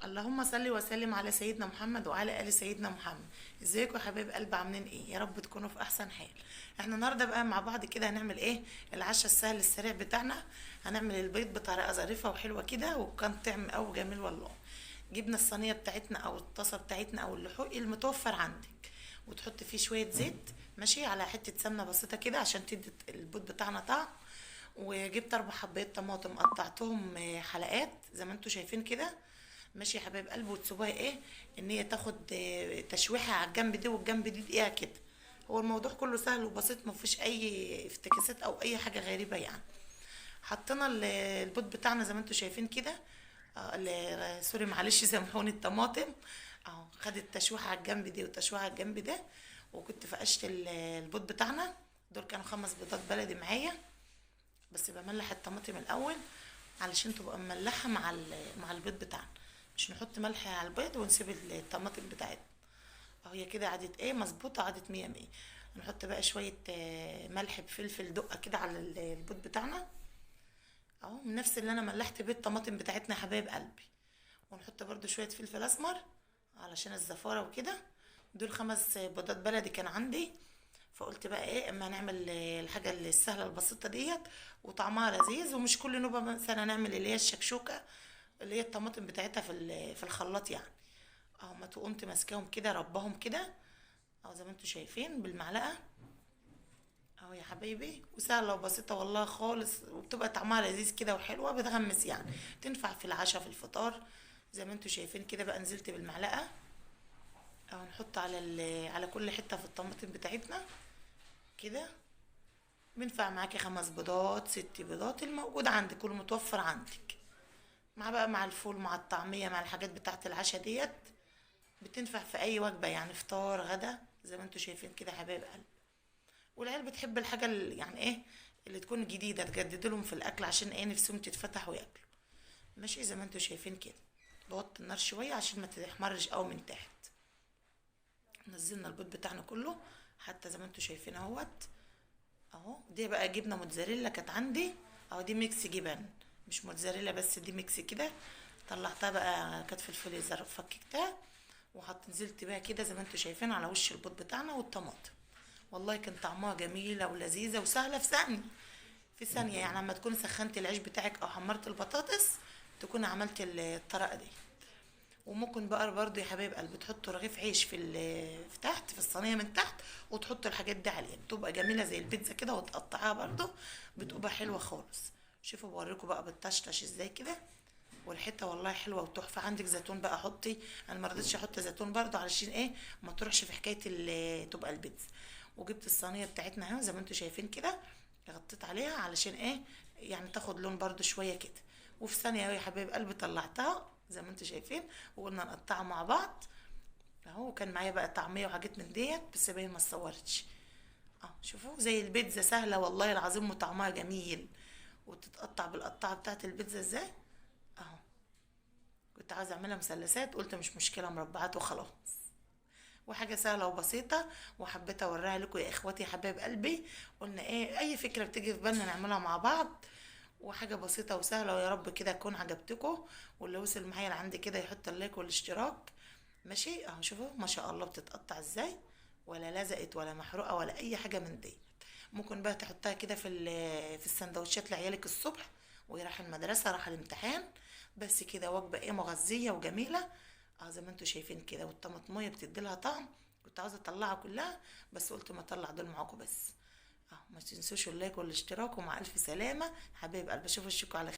اللهم صل وسلم على سيدنا محمد وعلى ال سيدنا محمد. ازيكم يا حبايب قلب، عاملين ايه؟ يا رب تكونوا في احسن حال. احنا النهارده بقى مع بعض كده هنعمل ايه؟ العشاء السهل السريع بتاعنا. هنعمل البيض بطريقه ظريفه وحلوه كده، وكان طعم او جميل والله. جبنا الصينيه بتاعتنا او الطاسه بتاعتنا او اللحوق المتوفر عندك، وتحط فيه شويه زيت ماشي على حته سمنه بسيطه كده عشان تدي البيض بتاعنا طعم. وجبت 4 حبات طماطم قطعتهم حلقات زي ما انتوا شايفين كده. ماشي يا حبايب قلبي، وتسيبوها ايه ان هي تاخد تشويحه على الجنب دي والجنب دي دقيقه كده. هو الموضوع كله سهل وبسيط، مفيش اي افتكاسات او اي حاجه غريبه يعني. حطينا البيض بتاعنا زي ما انتوا شايفين كده. سوري معلش سامحوني، الطماطم اهو خدت تشويحه على الجنب دي وتشويحه على الجنب ده. وكنت فقشت البيض بتاعنا. دول كانوا 5 بيضات بلدي معايا، بس بملح الطماطم الاول علشان تبقى مملحه مع البيض بتاعنا. مش نحط ملح على البيض ونسيب الطماطم بتاعتنا. اهو هي كده عادت ايه مظبوطه، عادت مية مية. نحط بقى شويه ملح بفلفل دقه كده على البيض بتاعنا، اهو من نفس اللي انا ملحت بيه الطماطم بتاعتنا يا حبايب قلبي. ونحط برضو شويه فلفل اسمر علشان الزفاره وكده. دول 5 بيضات بلدي كان عندي. فقلت بقى ايه اما نعمل الحاجه السهله البسيطه ديت وطعمها لذيذ، ومش كل نوبه مثلا نعمل اللي هي الشكشوكه اللي هي الطماطم بتاعتها في الخلاط يعني. اهو ما قمت ماسكاهم كده ربهم كده، اهو زي ما انتوا شايفين بالمعلقه. اهو يا حبايبي، وسهله وبسيطه والله خالص، وبتبقى طعمها لذيذ كده وحلوه بتغمس يعني. تنفع في العشاء في الفطار. زي ما انتوا شايفين كده بقى نزلت بالمعلقه. اهو نحط على كل حته في الطماطم بتاعتنا كده. بينفع معاكي 5 بيضات 6 بيضات الموجود عندك والمتوفر عندك. مع بقى مع الفول مع الطعمية مع الحاجات بتاعت العشاء ديت. بتنفع في اي وجبة يعني، فطار غدا زي ما انتوا شايفين كده يا حبايب قلبي. والعيال بتحب الحاجة اللي يعني ايه اللي تكون جديدة، تجدد لهم في الاكل عشان ايه نفسهم تتفتح وياكلوا. ماشي زي ما انتوا شايفين كده. بوطي النار شوية عشان ما تحمرش قوي من تحت. نزلنا البيض بتاعنا كله حتى زي ما انتوا شايفين اهوت. اهو دي بقى جبنه موتزاريلا كانت عندي. اهو دي ميكس جبن، مش موتزاريلا بس، دي ميكس كده. طلعتها بقى كانت في الفريزر فككتها. نزلت بقى كده زي ما انتوا شايفين على وش البيض بتاعنا والطماطم. والله كان طعمها جميله ولذيذه وسهله في ثانيه. في ثانيه يعني لما تكون سخنت العيش بتاعك او حمرت البطاطس تكون عملت الطريقه دي. وممكن بقى برضو يا حبايب قلبي تحطوا رغيف عيش في تحت في الصينيه من تحت، وتحطوا الحاجات دي عليها بتبقى جميله زي البيتزا كده، وتقطعها برضو بتبقى حلوه خالص. شوفوا بوريكم بقى بتطشطش ازاي كده. والحته والله حلوه وتحفه. عندك زيتون بقى حطي، انا ما رضيتش احط زيتون برضو علشان ايه ما تروحش في حكايه تبقى البيتزا. وجبت الصينيه بتاعتنا اهي زي ما انتوا شايفين كده. غطيت عليها علشان ايه يعني تاخد لون برضو شويه كده. وفي ثانيه اهو يا حبايب قلبي طلعتها زي ما انتوا شايفين، وقلنا نقطعها مع بعض. اهو كان معايا بقى طعميه وحاجات من ديت بس باين ما اتصورتش. اه شوفوا زي البيتزا سهله والله العظيم وطعمها جميل. وتتقطع بالقطعه بتاعت البيتزا ازاي. اهو كنت عايزه اعملها مثلثات قلت مش مشكله مربعات وخلاص. وحاجه سهله وبسيطه، وحبيت اوريها لكم يا اخواتي يا حبايب قلبي. قلنا ايه اي فكره بتيجي في بالنا نعملها مع بعض. وحاجه بسيطه وسهله، ويا رب كده تكون عجبتكم. واللي وصل معايا لعندي كده يحط اللايك والاشتراك. ماشي اهو شوفوا ما شاء الله بتتقطع ازاي، ولا لزقت ولا محروقه ولا اي حاجه من دي. ممكن بقى تحطها كده في السندوتشات لعيالك الصبح ويروح المدرسه راح الامتحان. بس كده وجبه ايه مغذيه وجميله. اه زي ما انتوا شايفين كده، والطماطميه بتدي لها طعم. كنت عاوزه اطلعها كلها بس قلت ما اطلع دول معاكم بس. اه ما تنسوش اللايك والاشتراك، ومع الف سلامه حبايب قلبي اشوف وشكوا على